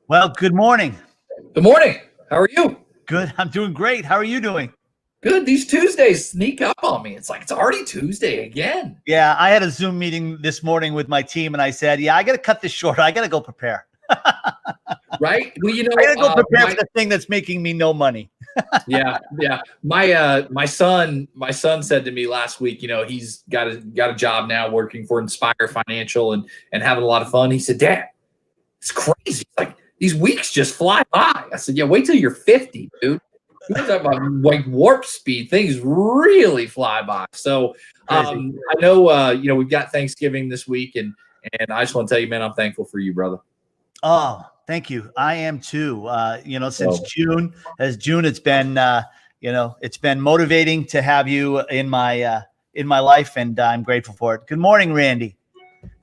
Well, good morning. Good morning. How are you? Good. I'm doing great. How are you doing? Good. These Tuesdays sneak up on me. It's like it's already Tuesday again. Yeah, I had a Zoom meeting this morning with my team, and I said, "Yeah, I got to cut this short. I got to go prepare. Right? Well, I got to go prepare for the thing that's making me no money." yeah. My son said to me last week, he's got a job now working for Inspire Financial and having a lot of fun. He said, "Dad, it's crazy. It's like these weeks just fly by." I said, "Yeah, wait till you're 50, dude. You're talking about like warp speed. Things really fly by." So I know we've got Thanksgiving this week, and I just want to tell you, man, I'm thankful for you, brother. Oh, thank you. I am too. Since June, it's been it's been motivating to have you in my life, and I'm grateful for it. Good morning, Randy.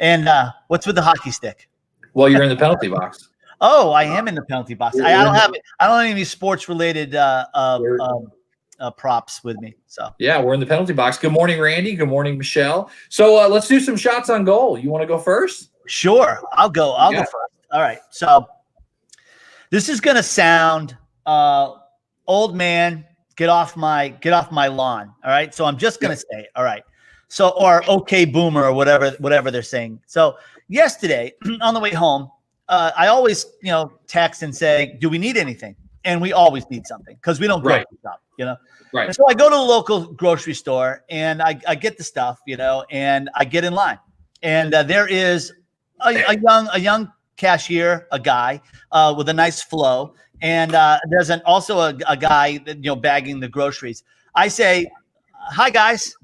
And what's with the hockey stick? Well, you're in the penalty box. Oh, I am in the penalty box. I don't have any sports related props with me. So yeah, we're in the penalty box. Good morning, Randy. Good morning, Michelle. So let's do some shots on goal. You want to go first? Sure, I'll go. I'll go first. All right. So this is gonna sound old man. Get off my lawn. All right. So I'm just gonna say it. All right. So or okay boomer or whatever they're saying. So yesterday on the way home, I always text and say, "Do we need anything?" And we always need something because we don't grocery shop, Right. And so I go to the local grocery store and I get the stuff, and I get in line, and there is a young cashier, a guy with a nice flow, and there's also a guy that bagging the groceries. I say, "Hi guys."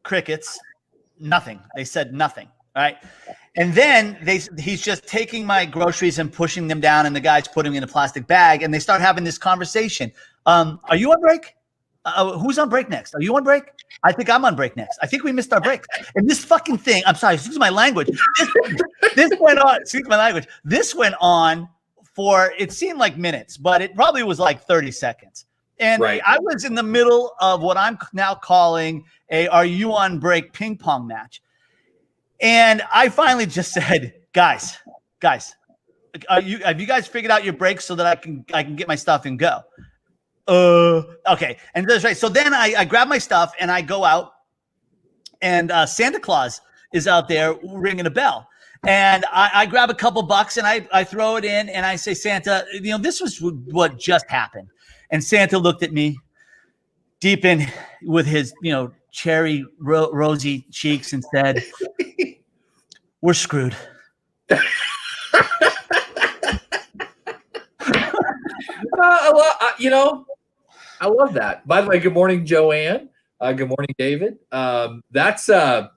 Crickets. Nothing. They said nothing. All right. And then he's just taking my groceries and pushing them down, and the guy's putting them in a plastic bag, and they start having this conversation. Are you on break? Who's on break next? Are you on break? I think I'm on break next. I think we missed our break. And this fucking thing, I'm sorry, excuse my language. This went on, excuse my language. This went on for, it seemed like minutes, but it probably was like 30 seconds. And I was in the middle of what I'm now calling a "Are you on break" ping pong match. And I finally just said, guys, have you guys figured out your breaks so that I can get my stuff and go? Okay. And that's right. So then I grab my stuff and I go out, and Santa Claus is out there ringing a bell. And I grab a couple bucks and I throw it in, and I say, "Santa, this was what just happened." And Santa looked at me deep in with his, cherry rosy cheeks and said, "We're screwed." I love that. By the way, good morning, Joanne. Good morning, David. That's loving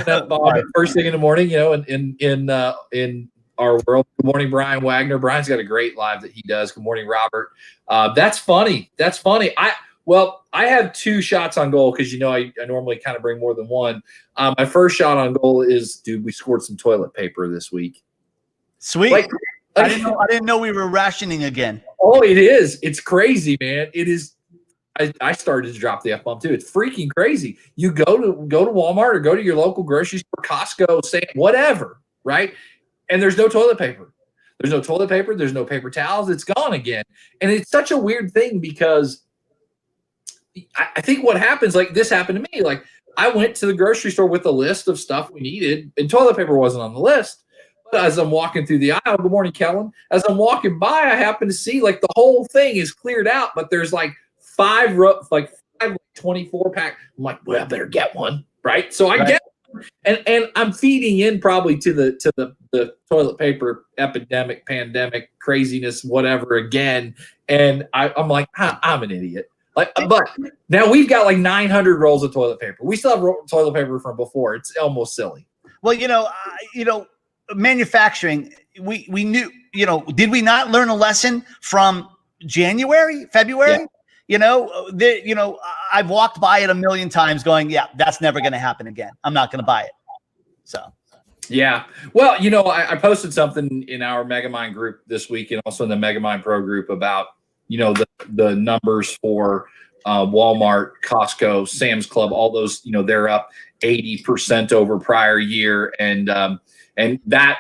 that Bob first thing in the morning. In our world. Good morning, Brian Wagner. Brian's got a great live that he does. Good morning, Robert. That's funny. I have two shots on goal because I normally kind of bring more than one. My first shot on goal is, dude, we scored some toilet paper this week. Sweet. I didn't know we were rationing again. Oh, it is. It's crazy, man. It is. I started to drop the F-bomb too. It's freaking crazy. You go to Walmart or go to your local grocery store, Costco, say whatever, right? And there's no toilet paper. There's no toilet paper. There's no paper towels. It's gone again. And it's such a weird thing because I think what happens, like this happened to me. Like I went to the grocery store with a list of stuff we needed, and toilet paper wasn't on the list. But as I'm walking through the aisle, good morning, Kellen. As I'm walking by, I happen to see like the whole thing is cleared out, but there's like five 24 pack. I'm like, well, I better get one, right? So I get. And I'm feeding in probably to the toilet paper epidemic, pandemic, craziness, whatever again. And I'm like, I'm an idiot. But now we've got like 900 rolls of toilet paper. We still have toilet paper from before. It's almost silly. Well, manufacturing. We knew. Did we not learn a lesson from January, February? Yeah. I've walked by it a million times going, yeah, that's never going to happen again. I'm not going to buy it. So, yeah. Well, I posted something in our Megamind group this week and also in the Megamind Pro group about, the numbers for Walmart, Costco, Sam's Club, all those, they're up 80% over prior year. And that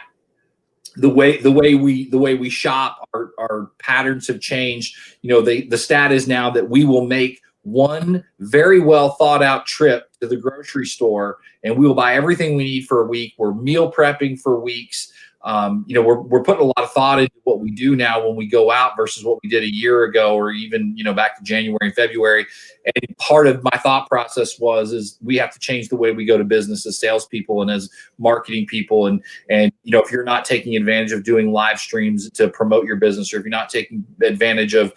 the way we shop, our patterns have changed. The stat is now that we will make one very well thought out trip to the grocery store, and we will buy everything we need for a week. We're meal prepping for weeks. We're putting a lot of thought into what we do now when we go out versus what we did a year ago, or even, back to January and February. And part of my thought process is we have to change the way we go to business as salespeople and as marketing people. And if you're not taking advantage of doing live streams to promote your business, or if you're not taking advantage of,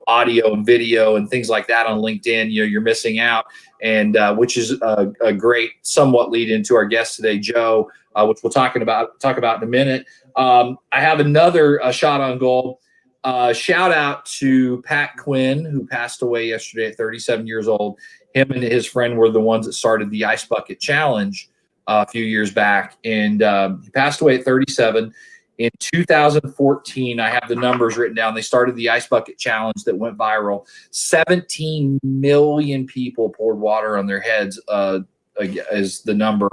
audio and video and things like that on LinkedIn, you're missing out. And which is a great somewhat lead into our guest today, Joe, which we'll talk about in a minute. I have another shot on goal. Shout out to Pat Quinn, who passed away yesterday at 37 years old. Him and his friend were the ones that started the Ice Bucket Challenge a few years back, and he passed away at 37. In 2014, I have the numbers written down. They started the Ice Bucket Challenge that went viral. 17 million people poured water on their heads, as the number.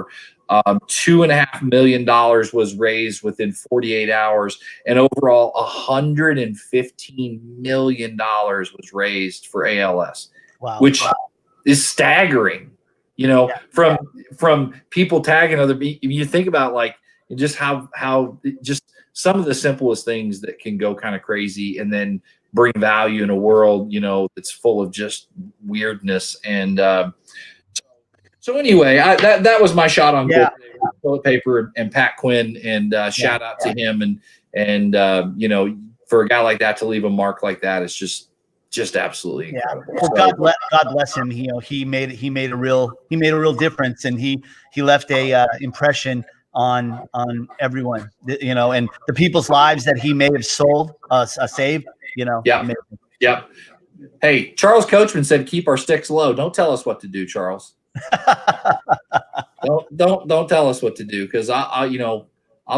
$2.5 million was raised within 48 hours, and overall $115 million was raised for ALS. Wow. Which is staggering. From people tagging other people. You think about like just how just some of the simplest things that can go kind of crazy and then bring value in a world that's full of just weirdness. And so anyway, that was my shot on goal today with toilet paper and Pat Quinn, and shout out to him. And for a guy like that to leave a mark like that, it's just absolutely incredible. Well, God bless him. He made a real difference, and he left a impression on everyone. And the people's lives that he may have saved. Yeah. Yep. Hey, Charles Coachman said, "Keep our sticks low." Don't tell us what to do, Charles. Don't tell us what to do, because I'll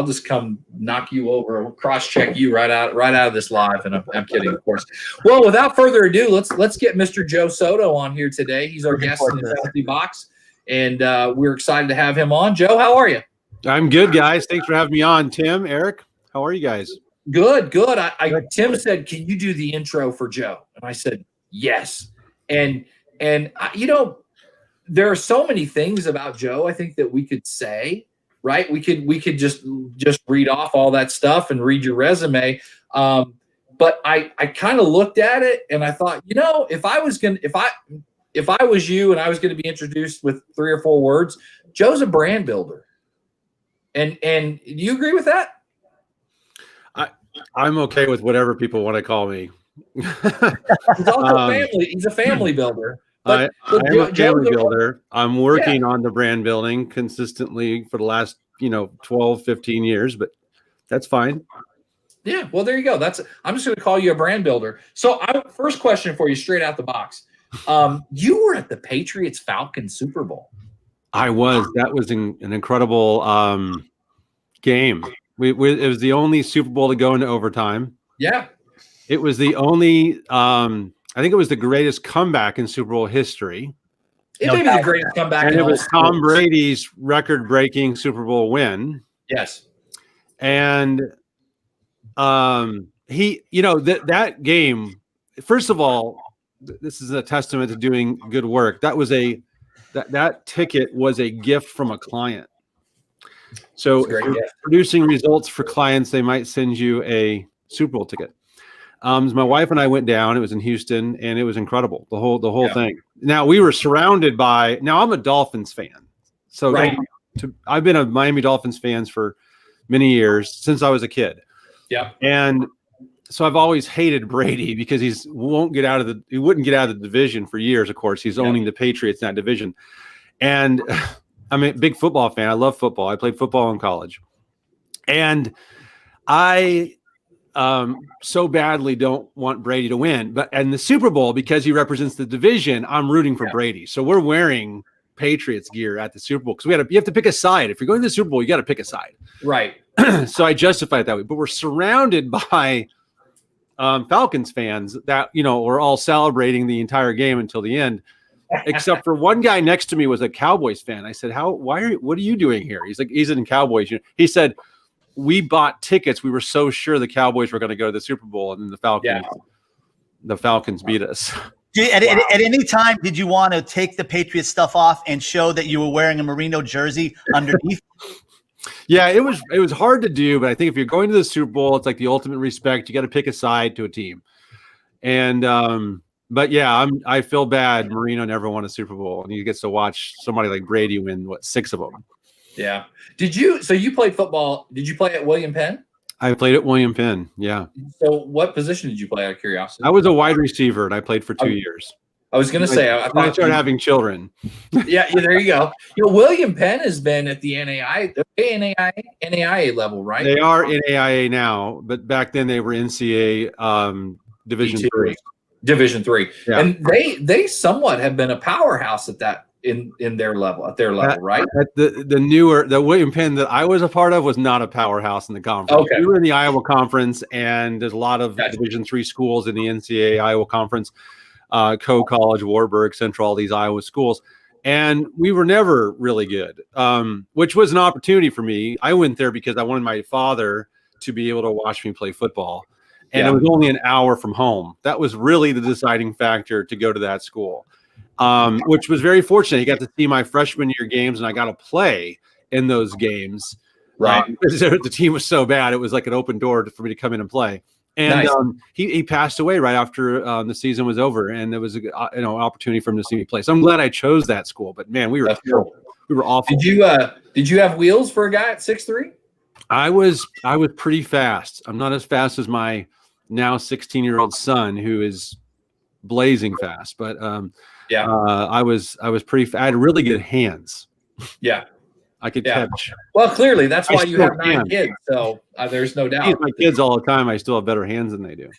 just come knock you over, cross check you right out of this live. And I'm kidding, of course. Well, without further ado, let's get Mr. Joe Soto on here today. He's our guest in the Healthy Box, and we're excited to have him on. Joe, how are you? I'm good, guys. Thanks for having me on. Tim, Eric, how are you guys? Good. Tim said, "Can you do the intro for Joe?" And I said, "Yes." And there are so many things about Joe I think that we could say, right? We could just read off all that stuff and read your resume. But I kind of looked at it and I thought, if I was you and I was going to be introduced with 3 or 4 words, Joe's a brand builder. And do you agree with that? I'm okay with whatever people want to call me. He's also he's a family builder. I am a family builder. I'm working on the brand building consistently for the last, 12, 15 years, but that's fine. Yeah. Well, there you go. I'm just going to call you a brand builder. So first question for you straight out the box. You were at the Patriots Falcons Super Bowl. I was. That was an incredible game. It was the only Super Bowl to go into overtime. Yeah. It was the only, I think it was the greatest comeback in Super Bowl history. It may be the greatest comeback. And it was Tom Brady's record-breaking Super Bowl win. Yes. And that game, first of all, this is a testament to doing good work. That ticket was a gift from a client. So if you're producing results for clients, they might send you a Super Bowl ticket. My wife and I went down. It was in Houston, and it was incredible. The whole thing. Now we were surrounded by. Now I'm a Dolphins fan, so right. I've been a Miami Dolphins fan for many years since I was a kid. Yeah, and so I've always hated Brady because he wouldn't get out of the division for years. Of course, he's owning the Patriots in that division, and I'm a big football fan. I love football. I played football in college, and I so badly don't want Brady to win. And the Super Bowl, because he represents the division, I'm rooting for Brady. So we're wearing Patriots gear at the Super Bowl because you have to pick a side. If you're going to the Super Bowl, you got to pick a side. Right. So I justify it that way. But we're surrounded by Falcons fans that, were all celebrating the entire game until the end. Except for one guy next to me was a Cowboys fan. I said, what are you doing here? He's like, he's in Cowboys. He said, we bought tickets. We were so sure the Cowboys were going to go to the Super Bowl, and then the Falcons beat us. At any time, did you want to take the Patriots stuff off and show that you were wearing a Merino jersey underneath? Yeah, it was hard to do, but I think if you're going to the Super Bowl, it's like the ultimate respect. You got to pick a side to a team. And but yeah, I feel bad. Marino never won a Super Bowl, and he gets to watch somebody like Brady win 6 of them. Yeah. So you played football? Did you play at William Penn? I played at William Penn. Yeah. So what position did you play, out of curiosity? I was a wide receiver, and I played for 2 years. I was going to say, I started having children. Yeah, there you go. William Penn has been at the NAIA level, right? They are NAIA now, but back then they were NCAA Division III. Division III, yeah. And they somewhat have been a powerhouse at that in their level, right? At the William Penn that I was a part of was not a powerhouse in the conference. Okay. We were in the Iowa Conference, and there's a lot of Division III schools in the NCAA Iowa Conference. Co-College, Warburg, Central, all these Iowa schools. And we were never really good, which was an opportunity for me. I went there because I wanted my father to be able to watch me play football. And it was only an hour from home. That was really the deciding factor to go to that school, which was very fortunate. He got to see my freshman year games, and I got to play in those games. Right. Because the team was so bad, it was like an open door for me to come in and play. And nice. He passed away right after the season was over, and there was an opportunity for him to see me play. So I'm glad I chose that school. But man, we were terrible. We were awful. Did you have wheels for a guy at 6'3"? I was pretty fast. I'm not as fast as my now 16-year-old son, who is blazing fast. But I was pretty. I had really good hands. Yeah. I could catch. Well, clearly that's why you have 9 kids. So there's no doubt. I tease my kids all the time. I still have better hands than they do.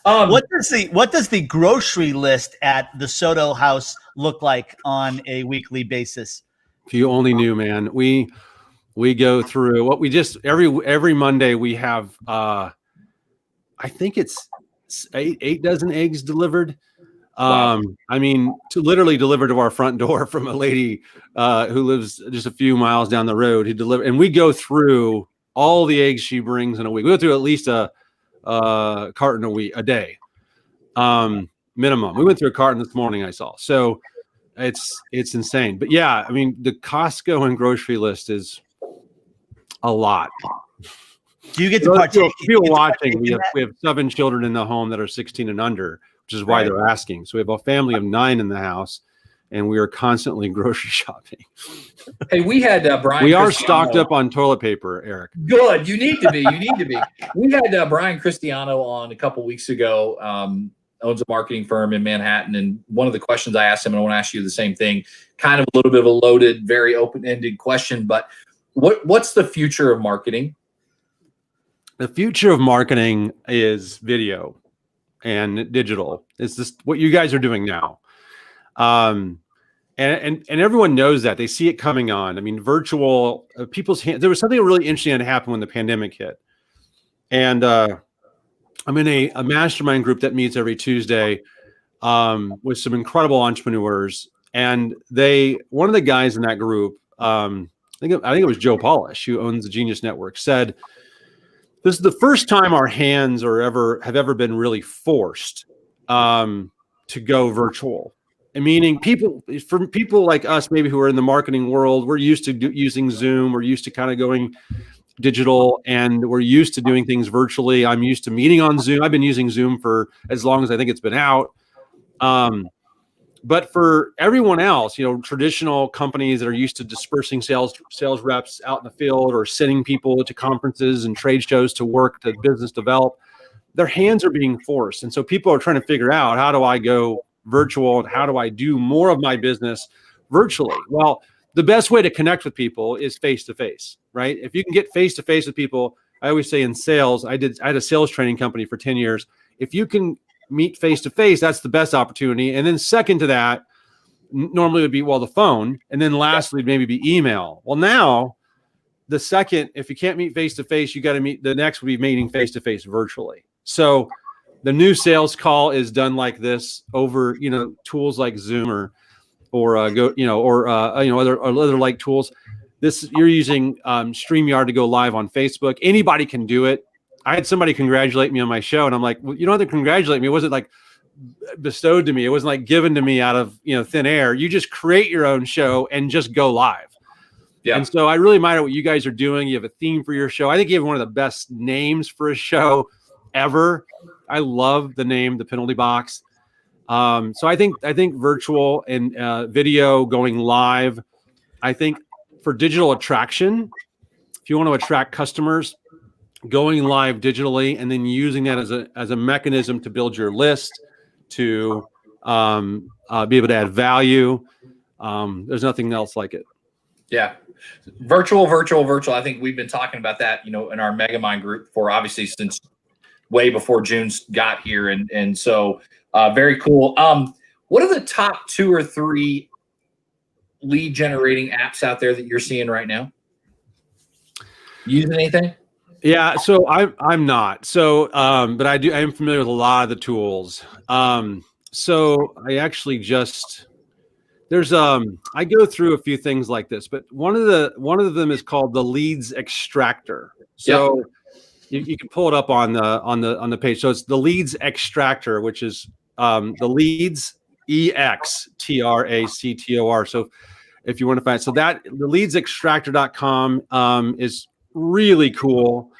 What does the grocery list at the Soto house look like on a weekly basis? If you only knew, man. We go through what we just every Monday we have. I think it's 8 dozen eggs delivered. Wow. I mean, to literally deliver to our front door from a lady who lives just a few miles down the road. Who deliver, and we go through all the eggs she brings in a week. We go through at least a carton a day, minimum. We went through a carton this morning. I saw, so it's insane. But yeah, I mean, the Costco and grocery list is a lot. Do you get to partake? People watching, we have 7 children in the home that are 16 and under, which is why they're asking. So we have a family of 9 in the house, and we are constantly grocery shopping. Hey, we had Brian. We are stocked up on toilet paper, Eric. Good. You need to be. We had Brian Cristiano on a couple weeks ago. Owns a marketing firm in Manhattan, and one of the questions I asked him, and I want to ask you the same thing, kind of a little bit of a loaded, very open-ended question, but what's the future of marketing? The future of marketing is video and digital. It's just what you guys are doing now. And everyone knows that. They see it coming on. I mean, virtual people's hands. There was something really interesting that happened when the pandemic hit. And I'm in a mastermind group that meets every Tuesday with some incredible entrepreneurs. And one of the guys in that group, I think it was Joe Polish, who owns the Genius Network, said, this is the first time our hands have ever been really forced to go virtual. And meaning people like us, maybe who are in the marketing world, we're used to using Zoom. We're used to kind of going digital, and we're used to doing things virtually. I'm used to meeting on Zoom. I've been using Zoom for as long as I think it's been out. But for everyone else, traditional companies that are used to dispersing sales reps out in the field or sending people to conferences and trade shows to work to business develop, their hands are being forced. And so people are trying to figure out, how do I go virtual and how do I do more of my business virtually? Well, the best way to connect with people is face-to-face, right? If you can get face-to-face with people, I always say in sales, I had a sales training company for 10 years. If you can meet face-to-face, that's the best opportunity. And then second to that, normally would be, the phone. And then lastly, maybe be email. Well, now the second, if you can't meet face-to-face, you got to meet, the next would be meeting face-to-face virtually. So the new sales call is done like this over, tools like Zoom or other like tools. you're using StreamYard to go live on Facebook. Anybody can do it. I had somebody congratulate me on my show, and I'm like, well, you don't have to congratulate me. It wasn't like bestowed to me. It wasn't like given to me out of thin air. You just create your own show and just go live. Yeah. And so I really admire what you guys are doing. You have a theme for your show. I think you have one of the best names for a show ever. I love the name, The Penalty Box. So I think virtual and video going live. I think for digital attraction, if you want to attract customers, going live digitally and then using that as a mechanism to build your list, to be able to add value. There's nothing else like it. Yeah. Virtual. I think we've been talking about that, in our Megamind group for obviously since way before June's got here. And so very cool. What are the top 2 or 3 lead generating apps out there that you're seeing right now? Using anything? Yeah, so I'm not. So but I am familiar with a lot of the tools. So I actually I go through a few things like this, but one of them is called the Leads Extractor. So you can pull it up on the page. So it's the Leads Extractor, which is the Leads EXTRACTOR. So if you want to find it, so that the leadsextractor.com is really cool.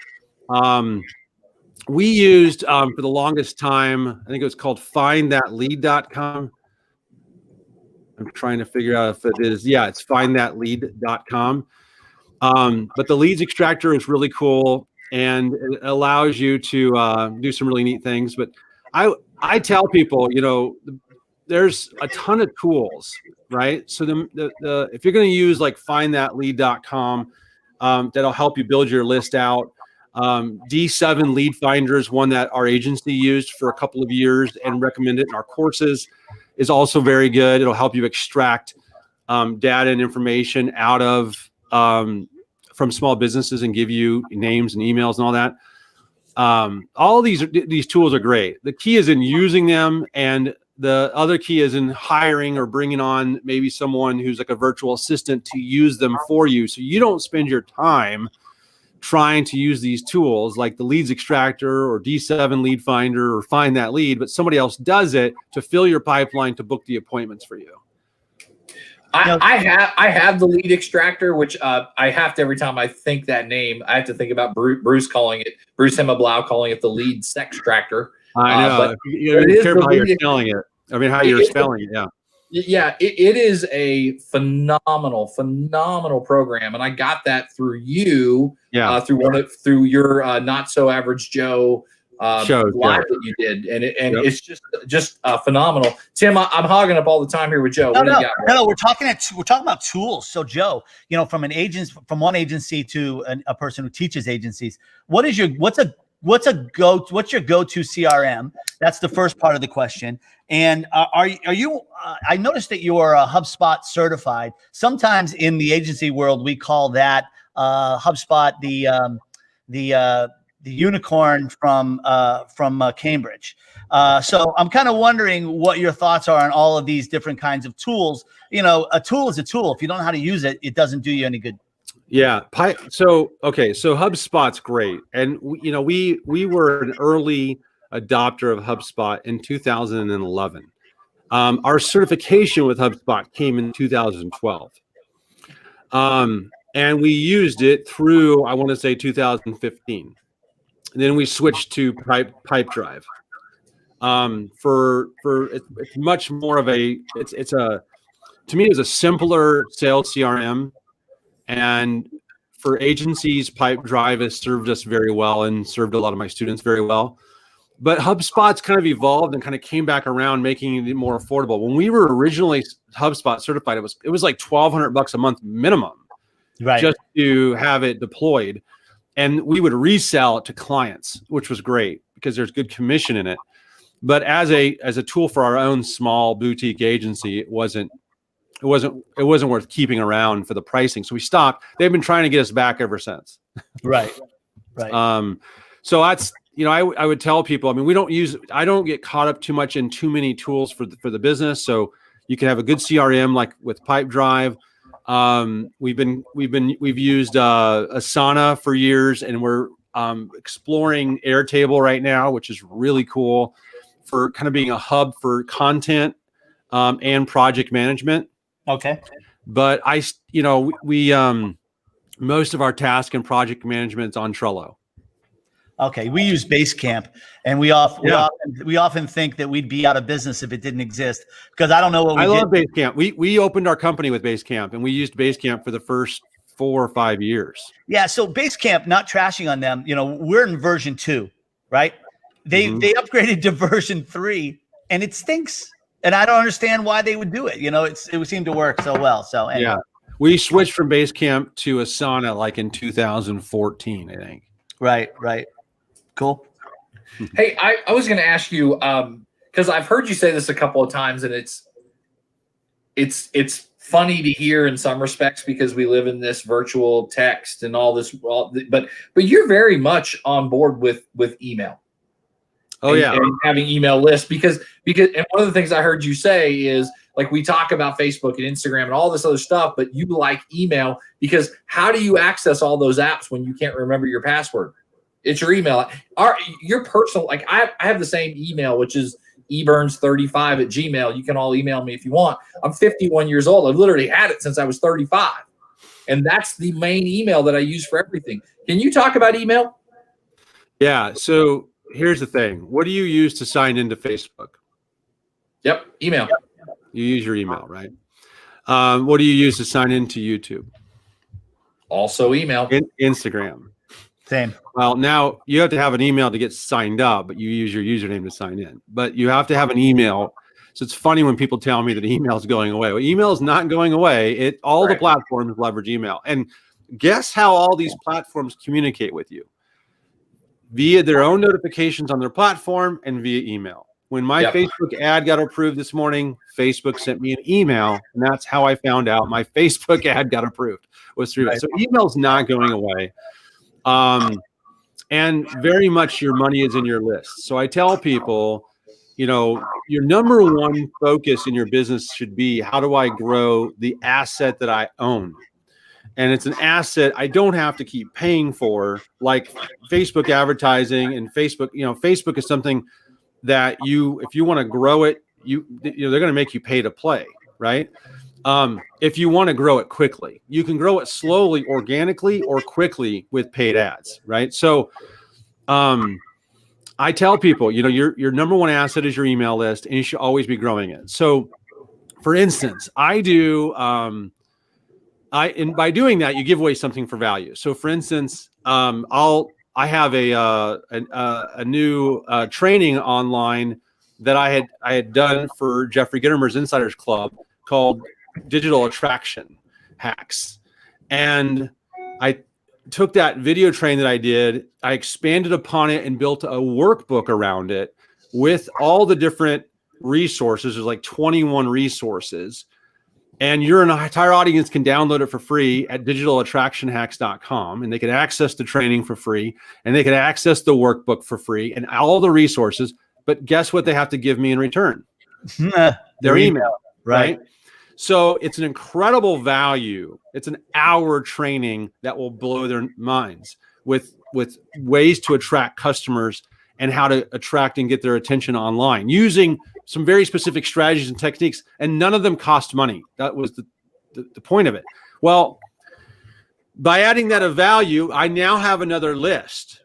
We used for the longest time, I think it was called findthatlead.com. I'm trying to figure out if it is. Yeah, it's findthatlead.com. But the Leads Extractor is really cool, and it allows you to do some really neat things. But I tell people, there's a ton of tools, right? So the if you're going to use like findthatlead.com, that'll help you build your list out. D7 Lead Finder is one that our agency used for a couple of years and recommended in our courses. Is also very good. It'll help you extract data and information out of from small businesses and give you names and emails and all that. All these tools are great. The key is in using them, and the other key is in hiring or bringing on maybe someone who's like a virtual assistant to use them for you, so you don't spend your time trying to use these tools like the Leads Extractor or D7 Lead Finder or Find That Lead, but somebody else does it to fill your pipeline to book the appointments for you. I have the Lead Extractor, which I have to, every time I think that name, I have to think about Bruce Hemablau calling it the Lead Sextractor. I know. But you be careful how you're spelling it. I mean, how you're spelling it. Yeah. Yeah, it is a phenomenal program, and I got that through you. Yeah. Through your Not So Average Joe show live that you did, and it's just phenomenal. Tim, I'm hogging up all the time here with Joe. No, we're talking about tools. So Joe, from one agency to a person who teaches agencies, what's your go-to CRM? That's the first part of the question. And are you? I noticed that you are HubSpot certified. Sometimes in the agency world, we call that HubSpot the unicorn from Cambridge. So I'm kind of wondering what your thoughts are on all of these different kinds of tools. A tool is a tool. If you don't know how to use it, it doesn't do you any good. Yeah. So HubSpot's great. And we were an early adopter of HubSpot in 2011. Our certification with HubSpot came in 2012. And we used it through, I want to say 2015. And then we switched to Pipedrive. It's much more of to me, it's a simpler sales CRM. And for agencies, Pipedrive has served us very well and served a lot of my students very well. But HubSpot's kind of evolved and kind of came back around, making it more affordable. When we were originally HubSpot certified, it was like $1,200 a month minimum, right, just to have it deployed. And we would resell it to clients, which was great because there's good commission in it. But as a tool for our own small boutique agency, it wasn't worth keeping around for the pricing. So we stopped. They've been trying to get us back ever since. Right. So that's, I would tell people, I mean, I don't get caught up too much in too many tools for the business. So you can have a good CRM like with Pipedrive. We've used Asana for years, and we're exploring Airtable right now, which is really cool for kind of being a hub for content and project management. Okay. But we most of our task and project management is on Trello. Okay, we use Basecamp, and we often think that we'd be out of business if it didn't exist, because I don't know what we I did. love Basecamp. We opened our company with Basecamp, and we used Basecamp for the first 4 or 5 years. Yeah, so Basecamp, not trashing on them, we're in version 2, right? They upgraded to version 3, and it stinks. And I don't understand why they would do it. It would seem to work so well. So anyway. Yeah, we switched from Basecamp to Asana like in 2014, I think. Right. Cool. Hey, I was going to ask you, because I've heard you say this a couple of times, and it's funny to hear in some respects because we live in this virtual text and all this. But you're very much on board with email. Oh, yeah. And having email lists because and one of the things I heard you say is, like, we talk about Facebook and Instagram and all this other stuff, but you like email because how do you access all those apps when you can't remember your password? It's your email. Your personal, like I have the same email, which is eburns35@gmail. You can all email me if you want. I'm 51 years old. I've literally had it since I was 35. And that's the main email that I use for everything. Can you talk about email? Yeah. So here's the thing. What do you use to sign into Facebook? Yep. Email. You use your email, right? What do you use to sign into YouTube? Also email. Instagram. Same. Well, now you have to have an email to get signed up, but you use your username to sign in. But you have to have an email. So it's funny when people tell me that email is going away. Well, email is not going away. All the platforms leverage email. And guess how all these platforms communicate with you? Via their own notifications on their platform and via email. When my Facebook ad got approved this morning, Facebook sent me an email, and that's how I found out my Facebook ad got approved, was through it. So email's not going away. And very much your money is in your list. So I tell people, your number one focus in your business should be, how do I grow the asset that I own? And it's an asset I don't have to keep paying for, like Facebook advertising. And Facebook, Facebook is something that if you want to grow it, they're going to make you pay to play, right? If you want to grow it quickly, you can grow it slowly, organically, or quickly with paid ads, right? So I tell people, your number one asset is your email list, and you should always be growing it. So, for instance, I do. And by doing that, you give away something for value. So, for instance, I have a new training online that I had done for Jeffrey Gittermer's Insiders Club called Digital Attraction Hacks, and I took that video train that I did, I expanded upon it and built a workbook around it with all the different resources. There's like 21 resources. And your entire audience can download it for free at digitalattractionhacks.com. And they can access the training for free. And they can access the workbook for free and all the resources. But guess what they have to give me in return? Their email, right? So it's an incredible value. It's an hour training that will blow their minds with ways to attract customers and how to attract and get their attention online using some very specific strategies and techniques. And none of them cost money. That was the point of it. Well, by adding that of value, I now have another list.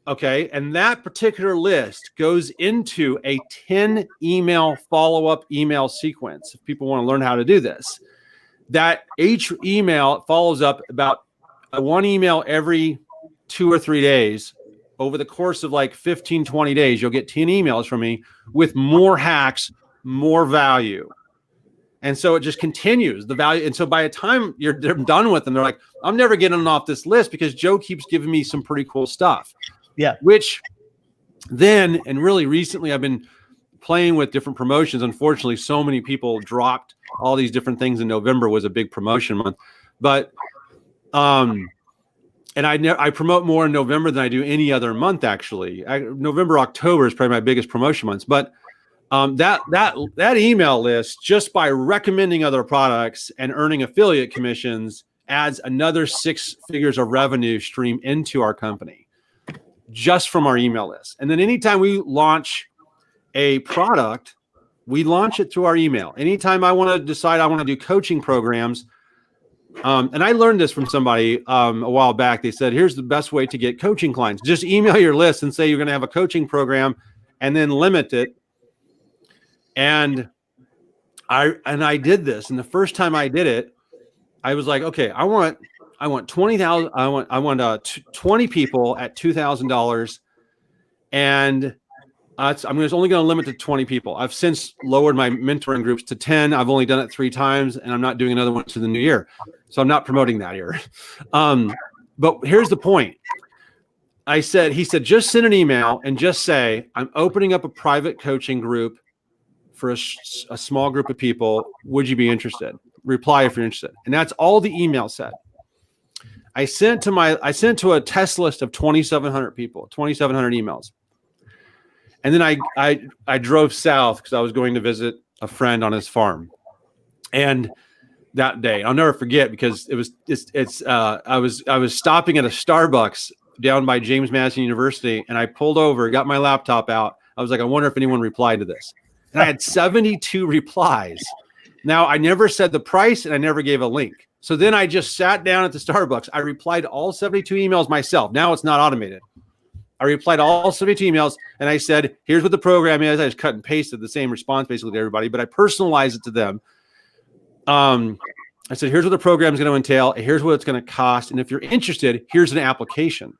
Okay. And that particular list goes into a 10 email follow-up email sequence. If people want to learn how to do this, that each email follows up about one email every 2 or 3 days. Over the course of like 15, 20 days, you'll get 10 emails from me with more hacks, more value. And so it just continues the value. And so by the time they're done with them, they're like, I'm never getting off this list because Joe keeps giving me some pretty cool stuff. Yeah. Which then, and really recently, I've been playing with different promotions. Unfortunately, so many people dropped all these different things. In November was a big promotion month. But, and I promote more in November than I do any other month, actually. November, October is probably my biggest promotion months. But That email list, just by recommending other products and earning affiliate commissions, adds another 6 figures of revenue stream into our company just from our email list. And then anytime we launch a product, we launch it through our email. Anytime I want to decide I want to do coaching programs, and I learned this from somebody a while back. They said, here's the best way to get coaching clients. Just email your list and say you're going to have a coaching program and then limit it. And I did this. And the first time I did it, I was like, okay, I want 20,000. I want 20 people at $2,000. And I'm only going to limit to 20 people. I've since lowered my mentoring groups to 10. I've only done it 3 times, and I'm not doing another one to the new year. So I'm not promoting that here. But here's the point. He said, just send an email and just say, I'm opening up a private coaching group for a small group of people. Would you be interested? Reply if you're interested. And that's all the email said. I sent to a test list of 2,700 people, 2,700 emails. And then I drove south because I was going to visit a friend on his farm. And that day, I'll never forget, because I was stopping at a Starbucks down by James Madison University, and I pulled over, got my laptop out. I was like, I wonder if anyone replied to this. And I had 72 replies. Now, I never said the price, and I never gave a link. So then I just sat down at the Starbucks. I replied to all 72 emails myself. Now it's not automated. I replied to all 72 emails, and I said, here's what the program is. I just cut and pasted the same response basically to everybody, but I personalized it to them. I said, here's what the program is going to entail. Here's what it's going to cost. And if you're interested, here's an application.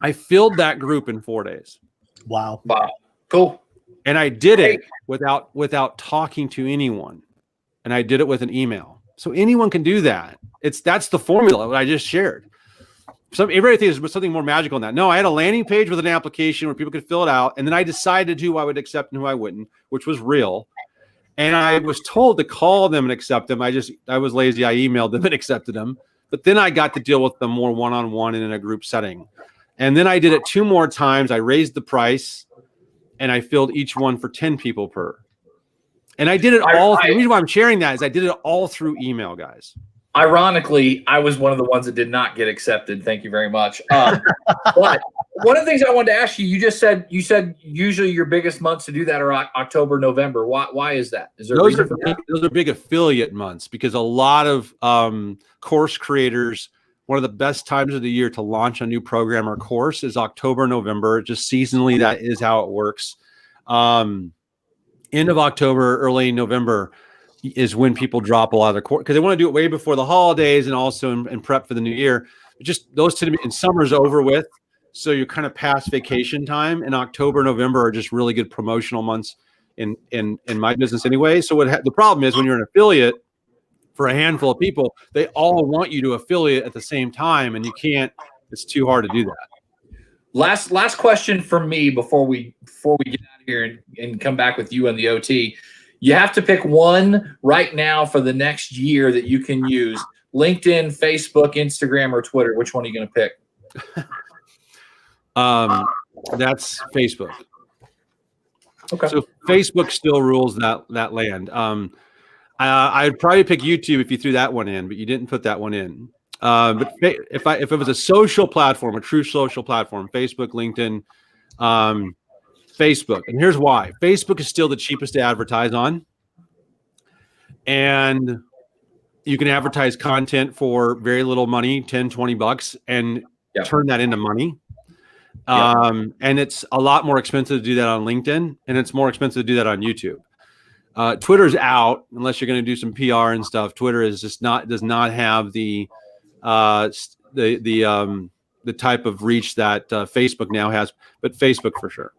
I filled that group in 4 days. Wow. Cool. And I did it without talking to anyone. And I did it with an email. So anyone can do that. That's the formula that I just shared. Everybody thinks there's something more magical than that. No, I had a landing page with an application where people could fill it out. And then I decided who I would accept and who I wouldn't, which was real. And I was told to call them and accept them. I was lazy. I emailed them and accepted them. But then I got to deal with them more one-on-one and in a group setting. And then I did it 2 more times. I raised the price, and I filled each one for 10 people per. And I did it all. The reason why I'm sharing that is I did it all through email, guys. Ironically, I was one of the ones that did not get accepted. Thank you very much. But one of the things I wanted to ask you, you said usually your biggest months to do that are October, November. Why is that? Is there those are big affiliate months, because a lot of course creators, one of the best times of the year to launch a new program or course is October, November. Just seasonally, that is how it works. End of October, early November is when people drop a lot of the course, because they want to do it way before the holidays and also in prep for the new year. Just those tend to be, and summer's over with, so you're kind of past vacation time. And October, November are just really good promotional months in my business anyway. So the problem is when you're an affiliate for a handful of people, they all want you to affiliate at the same time, and you can't. It's too hard to do that. Last question from me before we get out of here and come back with you on the OT. You have to pick one right now for the next year that you can use: LinkedIn, Facebook, Instagram, or Twitter. Which one are you going to pick? That's Facebook. Okay. So Facebook still rules that land. I'd probably pick YouTube if you threw that one in, but you didn't put that one in. But if it was a social platform, a true social platform, Facebook, LinkedIn, Facebook. And here's why. Facebook is still the cheapest to advertise on. And you can advertise content for very little money, 10, 20 bucks, and turn that into money. And it's a lot more expensive to do that on LinkedIn, and it's more expensive to do that on YouTube. Twitter's out unless you're going to do some PR and stuff. Twitter is just does not have the type of reach that Facebook now has, but Facebook for sure.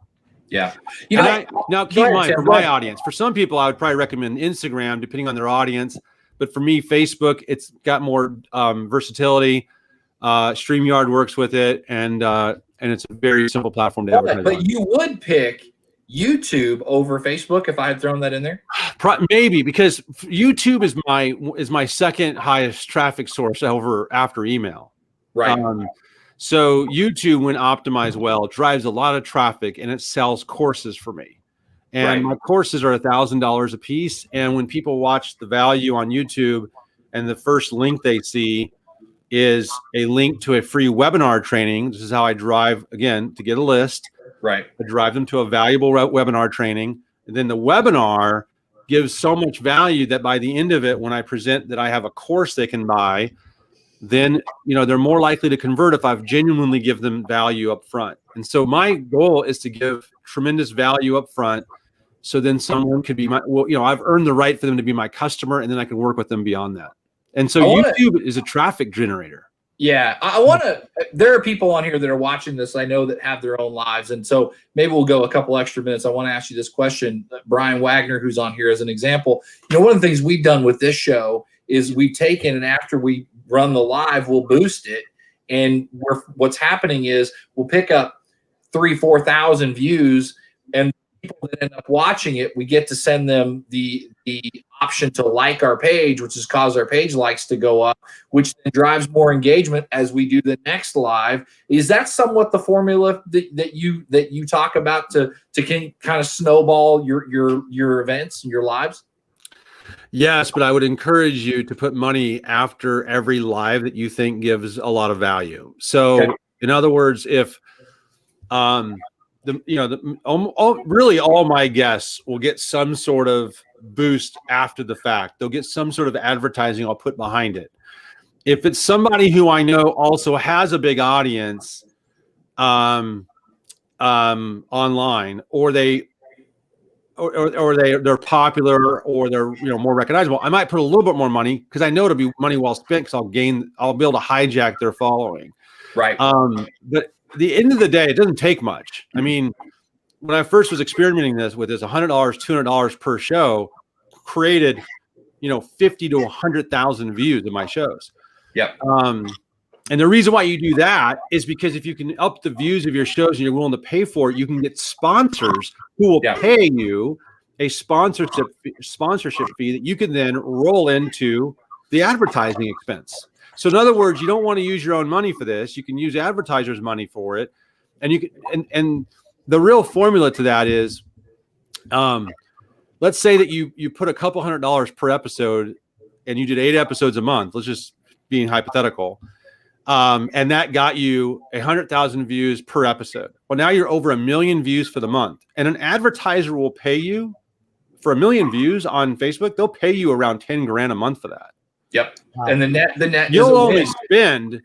Yeah. Now keep in mind, for my audience, for some people, I would probably recommend Instagram, depending on their audience. But for me, Facebook, it's got more versatility. StreamYard works with it, and it's a very simple platform to advertise. But you would pick YouTube over Facebook if I had thrown that in there? Maybe, because YouTube is my second highest traffic source after email. Right. So YouTube, when optimized well, drives a lot of traffic, and it sells courses for me. And my courses are $1,000 a piece. And when people watch the value on YouTube and the first link they see is a link to a free webinar training, this is how I drive, again, to get a list. Right. I drive them to a valuable webinar training. And then the webinar gives so much value that by the end of it, when I present that I have a course they can buy, then, you know, they're more likely to convert if I've genuinely give them value up front. And so my goal is to give tremendous value up front. So then someone could be I've earned the right for them to be my customer, and then I can work with them beyond that. And so YouTube is a traffic generator. Yeah, I want to. There are people on here that are watching this, I know, that have their own lives, and so maybe we'll go a couple extra minutes. I want to ask you this question, Brian Wagner, who's on here as an example. You know, one of the things we've done with this show is we've taken, and after we run the live, we'll boost it, and what's happening is we'll pick up 3,000-4,000 views, and people that end up watching it, we get to send them the option to like our page, which has caused our page likes to go up, which then drives more engagement as we do the next live. Is that somewhat the formula that you talk about to kind of snowball your events and your lives? Yes, but I would encourage you to put money after every live that you think gives a lot of value. So, in other words, if really all my guests will get some sort of boost after the fact. They'll get some sort of advertising I'll put behind it. If it's somebody who I know also has a big audience online, or they're popular, or they're more recognizable, I might put a little bit more money because I know it'll be money well spent, because I'll be able to hijack their following. Right. But at the end of the day, it doesn't take much. I mean, when I first was experimenting with this, $100, $200 per show created, 50 to 100,000 views in my shows. Yep. And the reason why you do that is because if you can up the views of your shows and you're willing to pay for it, you can get sponsors who will pay you a sponsorship fee that you can then roll into the advertising expense. So in other words, you don't want to use your own money for this. You can use advertisers' money for it. And you can, and the real formula to that is, let's say that you put a couple $100 per episode and you did 8 episodes a month. Let's just being hypothetical. And that got you 100,000 views per episode. Well, now you're over 1 million views for the month, and an advertiser will pay you for 1 million views on Facebook. They'll pay you around 10 grand a month for that. Yep. Wow. And the net you'll only spend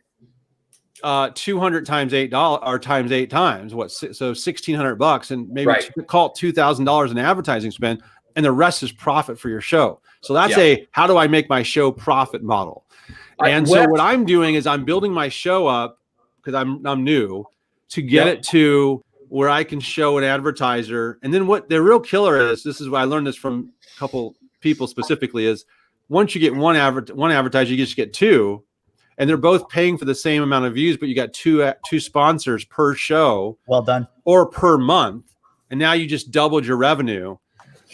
200 times $8 or times 8 times what? So $1,600, and maybe call it $2,000 in advertising spend, and the rest is profit for your show. So that's a how do I make my show profit model. And so what I'm doing is I'm building my show up, because I'm new, to get it to where I can show an advertiser. And then what the real killer is, this is why I learned this from a couple people specifically, is once you get one advertiser, you just get 2, and they're both paying for the same amount of views, but you got two sponsors per show. Well done. Or per month. And now you just doubled your revenue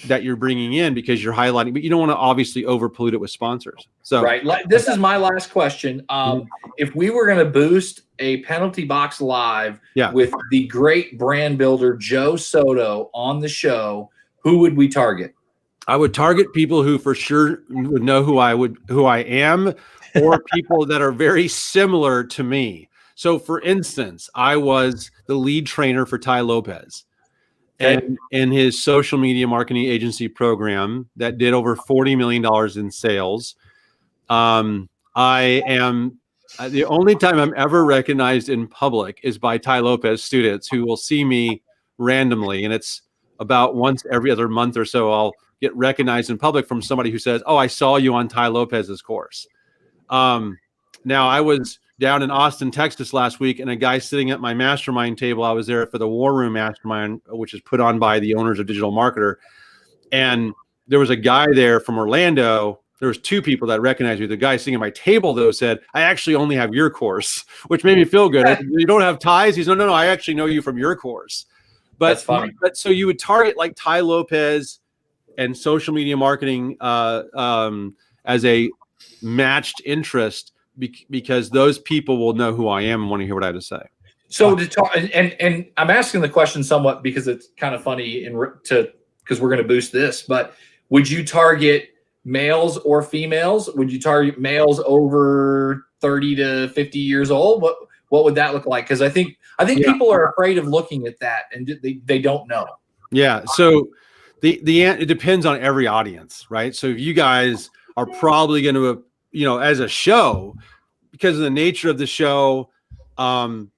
that you're bringing in because you're highlighting, but you don't want to obviously over pollute it with sponsors. So this is my last question. If we were going to boost a Penalty Box Live with the great brand builder Joe Soto on the show, who would we target? I would target people who for sure would know who I am, or people that are very similar to me. So for instance, I was the lead trainer for Tai Lopez. And in his social media marketing agency program that did over $40 million in sales. I am the only time I'm ever recognized in public is by Tai Lopez students who will see me randomly. And it's about once every other month or so, I'll get recognized in public from somebody who says, "Oh, I saw you on Tai Lopez's course." Now I was down in Austin, Texas last week, and a guy sitting at my mastermind table. I was there for the War Room Mastermind, which is put on by the owners of Digital Marketer. And there was a guy there from Orlando. There was 2 people that recognized me. The guy sitting at my table, though, said, "I actually only have your course," which made me feel good. Said, "You don't have ties?" He said, No, I actually know you from your course. But that's funny. But so you would target like Tai Lopez and social media marketing as a matched interest, because those people will know who I am and want to hear what I have to say. So to talk, and I'm asking the question somewhat because it's kind of funny to because we're going to boost this. But would you target males or females? Would you target males over 30 to 50 years old? What would that look like? Because I think people are afraid of looking at that, and they don't know. Yeah. So it depends on every audience, right? So if you guys are probably going to, as a show, because of the nature of the show,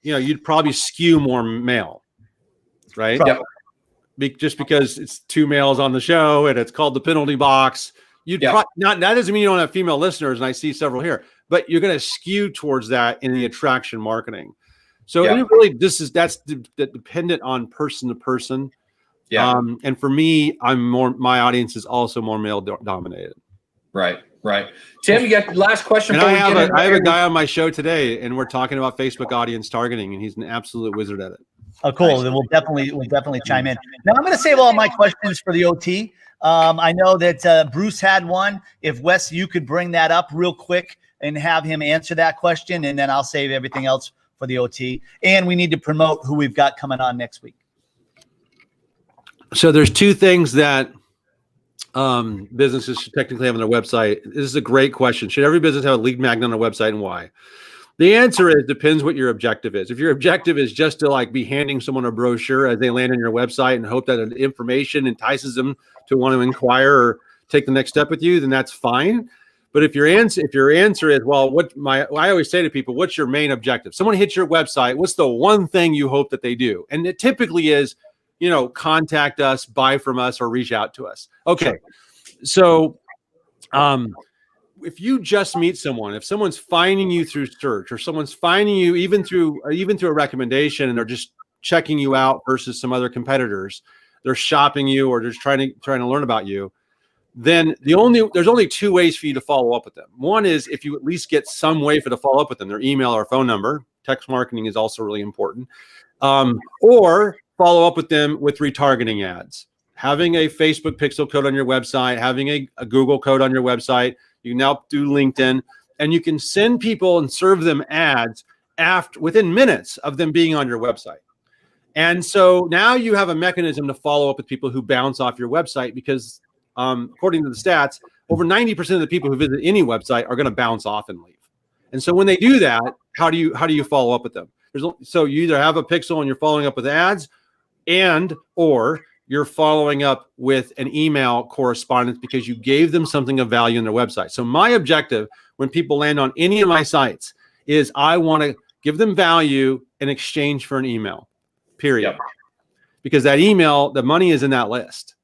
you'd probably skew more male, right? Yep. Just because it's two males on the show and it's called the penalty box. That doesn't mean you don't have female listeners, and I see several here, but you're going to skew towards that in the attraction marketing. So it really, that's dependent on person to person. Yeah. And for me, my audience is also more male dominated. Right. Tim, you got the last question. And I have a guy on my show today, and we're talking about Facebook audience targeting, and he's an absolute wizard at it. Oh, cool. Then we'll definitely chime in. Now I'm going to save all my questions for the OT. I know that Bruce had one. If Wes, you could bring that up real quick and have him answer that question, and then I'll save everything else for the OT. And we need to promote who we've got coming on next week. So there's two things that businesses should technically have on their website. This is a great question. Should every business have a lead magnet on their website, and why? The answer is depends what your objective is. If your objective is just to be handing someone a brochure as they land on your website and hope that information entices them to want to inquire or take the next step with you, then that's fine. But if your answer is, I always say to people, what's your main objective? Someone hits your website, what's the one thing you hope that they do? And it typically is, contact us, buy from us, or reach out to us. Okay. So, if you just meet someone, if someone's finding you through search, or someone's finding you even through a recommendation, and they're just checking you out versus some other competitors, they're shopping you or just trying to learn about you, then there's only two ways for you to follow up with them. One is if you at least get some way to follow up with them, their email or phone number. Text marketing is also really important. Or follow up with them with retargeting ads. Having a Facebook pixel code on your website, having a Google code on your website. You can now do LinkedIn, and you can send people and serve them ads within minutes of them being on your website. And so now you have a mechanism to follow up with people who bounce off your website because, according to the stats, over 90% of the people who visit any website are going to bounce off and leave. And so when they do that, how do you follow up with them? So you either have a pixel and you're following up with ads, or you're following up with an email correspondence because you gave them something of value on their website. So my objective when people land on any of my sites is I want to give them value in exchange for an email, period. Yep. Because that email, the money is in that list.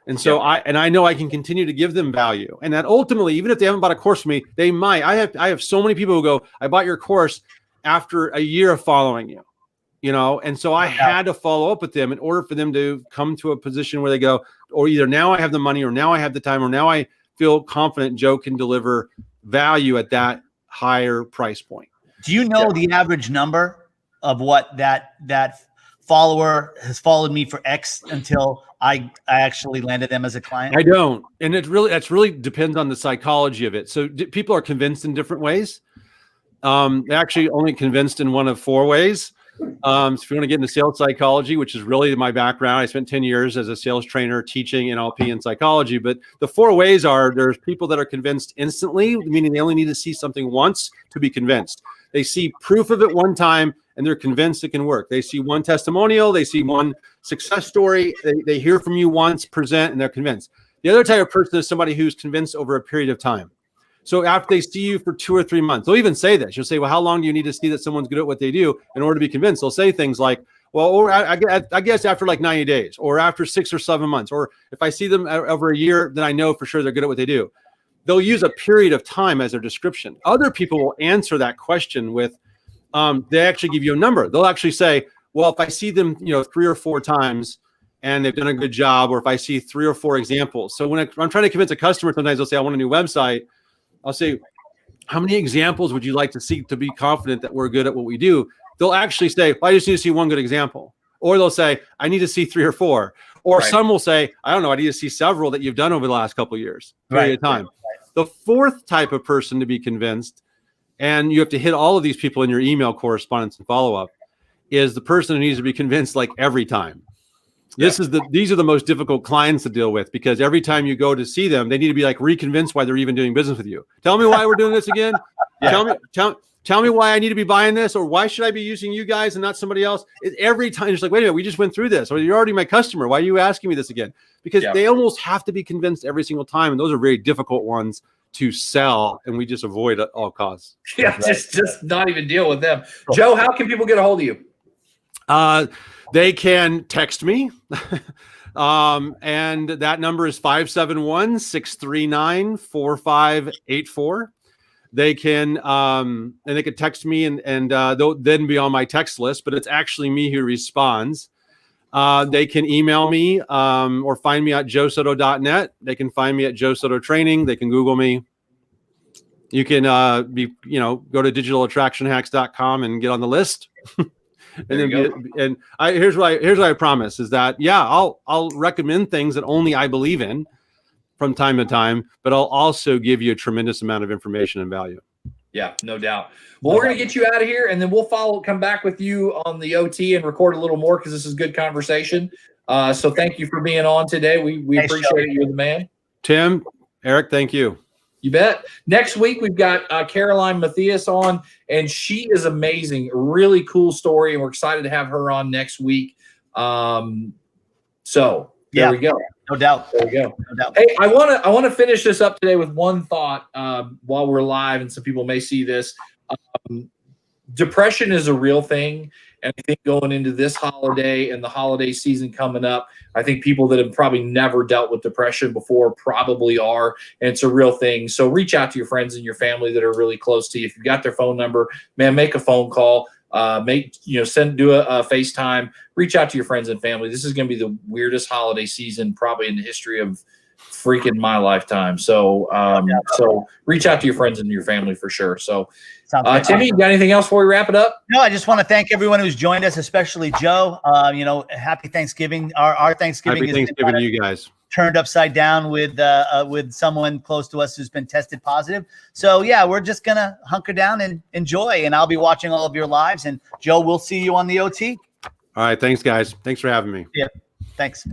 And so I know I can continue to give them value. And that ultimately, even if they haven't bought a course from me, they might. I have so many people who go, I bought your course after a year of following you. And so I had to follow up with them in order for them to come to a position where they go, or either now I have the money, or now I have the time, or now I feel confident Joe can deliver value at that higher price point. Do you know the average number of what that follower has followed me for X until I actually landed them as a client? I don't. And that's really depends on the psychology of it. So people are convinced in different ways. They're actually only convinced in one of four ways. So if you want to get into sales psychology, which is really my background, I spent 10 years as a sales trainer teaching NLP and psychology. But the four ways are: there's people that are convinced instantly, meaning they only need to see something once to be convinced. They see proof of it one time and they're convinced it can work. They see one testimonial, they see one success story, they hear from you once, present, and they're convinced. The other type of person is somebody who's convinced over a period of time. So after they see you for 2 or 3 months, they'll even say this. You'll say, well, how long do you need to see that someone's good at what they do in order to be convinced? They'll say things like, well, or I guess after like 90 days, or after 6 or 7 months, or if I see them over a year, then I know for sure they're good at what they do. They'll use a period of time as their description. Other people will answer that question with, they actually give you a number. They'll actually say, well, if I see them, 3 or 4 times and they've done a good job, or if I see 3 or 4 examples. So when I'm trying to convince a customer, sometimes they'll say, I want a new website. I'll say, how many examples would you like to see to be confident that we're good at what we do? They'll actually say, well, I just need to see one good example. Or they'll say, I need to see 3 or 4. Or some will say, I don't know, I need to see several that you've done over the last couple of years, period of time. The fourth type of person to be convinced, and you have to hit all of these people in your email correspondence and follow-up, is the person who needs to be convinced like every time. These are the most difficult clients to deal with, because every time you go to see them, they need to be like reconvinced why they're even doing business with you. Tell me why we're doing this again. Tell me why I need to be buying this, or why should I be using you guys and not somebody else? Every time it's like, wait a minute, we just went through this, or you're already my customer. Why are you asking me this again? Because they almost have to be convinced every single time, and those are very difficult ones to sell, and we just avoid at all costs. Yeah, just not even deal with them. Joe, how can people get a hold of you? They can text me, and that number is 571-639-4584. They can and they can text me, and they'll then be on my text list, but it's actually me who responds. They can email me or find me at joesoto.net. They can find me at Joe Soto Training. They can Google me. You can go to digitalattractionhacks.com and get on the list. Here's what I promise is that I'll recommend things that only I believe in from time to time, but I'll also give you a tremendous amount of information and value. Yeah, no doubt. Well, we're going to get you out of here, and then we'll come back with you on the OT and record a little more, because this is good conversation. So thank you for being on today. We appreciate it. You're the man. Tim, Eric, thank you. You bet. Next week, we've got Caroline Matthias on, and she is amazing. Really cool story, and we're excited to have her on next week. So there we go. No doubt. There we go. No doubt. Hey, I want to finish this up today with one thought while we're live, and some people may see this. Depression is a real thing, and I think going into this holiday and the holiday season coming up, I think people that have probably never dealt with depression before probably are, and it's a real thing. So reach out to your friends and your family that are really close to you. If you've got their phone number, man, make a phone call. Do a FaceTime. Reach out to your friends and family. This is going to be the weirdest holiday season probably in the history of freaking my lifetime. So so reach out to your friends and your family for sure. So Timmy, you got anything else before we wrap it up? No, I just want to thank everyone who's joined us, especially Joe. Happy Thanksgiving. Our Thanksgiving Happy Thanksgiving to you guys. Turned upside down with someone close to us who's been tested positive. So we're just gonna hunker down and enjoy, and I'll be watching all of your lives, and Joe, we'll see you on the OT. All right, thanks guys. Thanks for having me. Yeah, thanks.